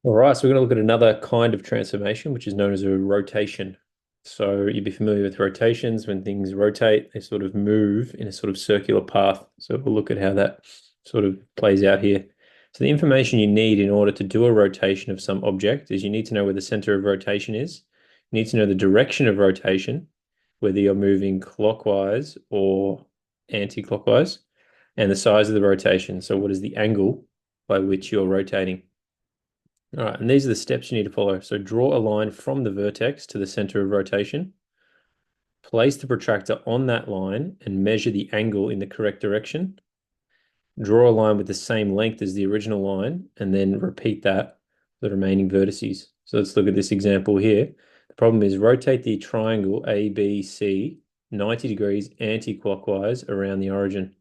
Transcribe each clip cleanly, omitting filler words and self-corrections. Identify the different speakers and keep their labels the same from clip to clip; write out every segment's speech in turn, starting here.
Speaker 1: All right, so we're going to look at another kind of transformation, which is known as a rotation. So you'd be familiar with rotations. When things rotate, they sort of move in a sort of circular path. So we'll look at how that sort of plays out here. So the information you need in order to do a rotation of some object is you need to know where the center of rotation is. You need to know the direction of rotation, whether you're moving clockwise or anti-clockwise, and the size of the rotation. So what is the angle by which you're rotating? All right, and these are the steps you need to follow. So draw a line from the vertex to the center of rotation. Place the protractor on that line and measure the angle in the correct direction. Draw a line with the same length as the original line, and then repeat that for the remaining vertices. So let's look at this example here. The problem is rotate the triangle ABC 90 degrees anti-clockwise around the origin.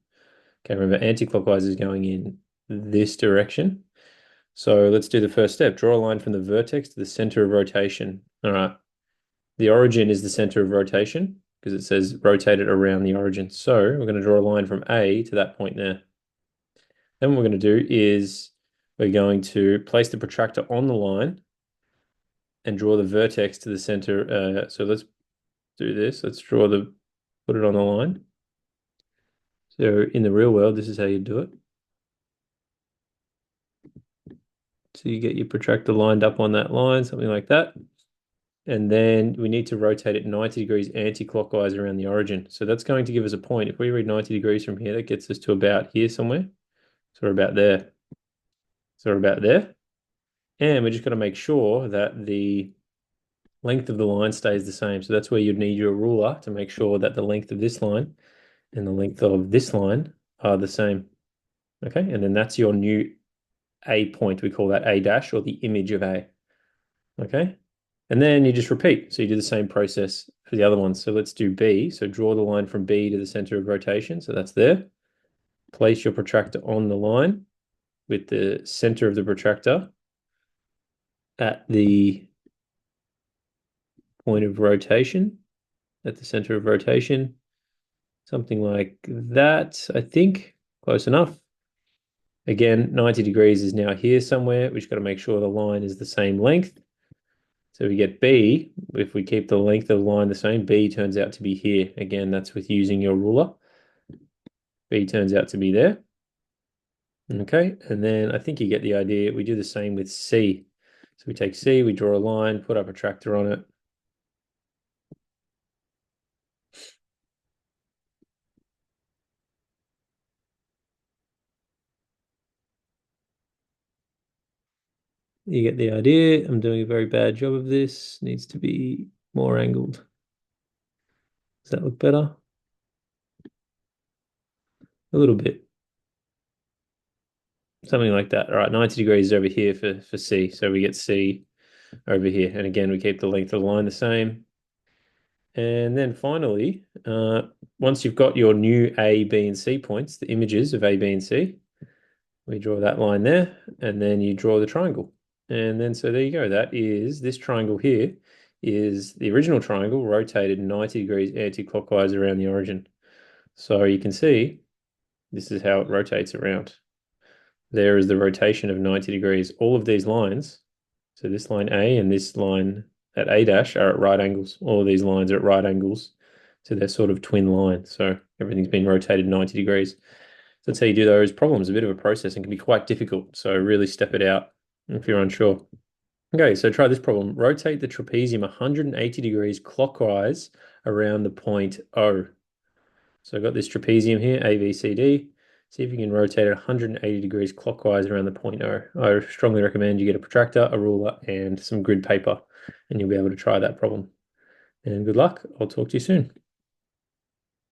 Speaker 1: Okay, remember anti-clockwise is going in this direction. So let's do the first step. Draw a line from the vertex to the center of rotation. All right. The origin is the center of rotation because it says rotate it around the origin. So we're going to draw a line from A to that point there. Then what we're going to do is we're going to place the protractor on the line and draw the vertex to the center. So let's do this. Let's put it on the line. So in the real world, this is how you do it. So you get your protractor lined up on that line, something like that. And then we need to rotate it 90 degrees anti-clockwise around the origin. So that's going to give us a point. If we read 90 degrees from here, that gets us to about here somewhere. So we're about there. So we're about there. And we're just going to make sure that the length of the line stays the same. So that's where you'd need your ruler to make sure that the length of this line and the length of this line are the same. Okay, and then that's your new A point. We call that A dash, or the image of A. Okay. And then you just repeat. So you do the same process for the other ones. So let's do B. So draw the line from B to the center of rotation. So that's there. Place your protractor on the line with the center of the protractor at the point of rotation, at the center of rotation. Something like that, I think. Close enough. Again, 90 degrees is now here somewhere. We've just got to make sure the line is the same length. So we get B. If we keep the length of the line the same, B turns out to be here. Again, that's with using your ruler. B turns out to be there. Okay, and then I think you get the idea. We do the same with C. So we take C, we draw a line, put our protractor on it. You get the idea. I'm doing a very bad job of this. Needs to be more angled. Does that look better? A little bit. Something like that. All right, 90 degrees is over here for C. So we get C over here. And again, we keep the length of the line the same. And then finally, once you've got your new A, B, and C points, the images of A, B, and C, we draw that line there, and then you draw the triangle. And then so there you go. That is this triangle here is the original triangle rotated 90 degrees anti-clockwise around the origin. So you can see this is how it rotates around. There is the rotation of 90 degrees. All of these lines, so this line A and this line at A dash are at right angles. All of these lines are at right angles. So they're sort of twin lines. So everything's been rotated 90 degrees. So that's how you do those problems. A bit of a process and can be quite difficult. So really step it out if you're unsure. Okay, so try this problem. Rotate the trapezium 180 degrees clockwise around the point O. So I've got this trapezium here, A, B, C, D. See if you can rotate it 180 degrees clockwise around the point O. I strongly recommend you get a protractor, a ruler, and some grid paper, and you'll be able to try that problem. And good luck. I'll talk to you soon.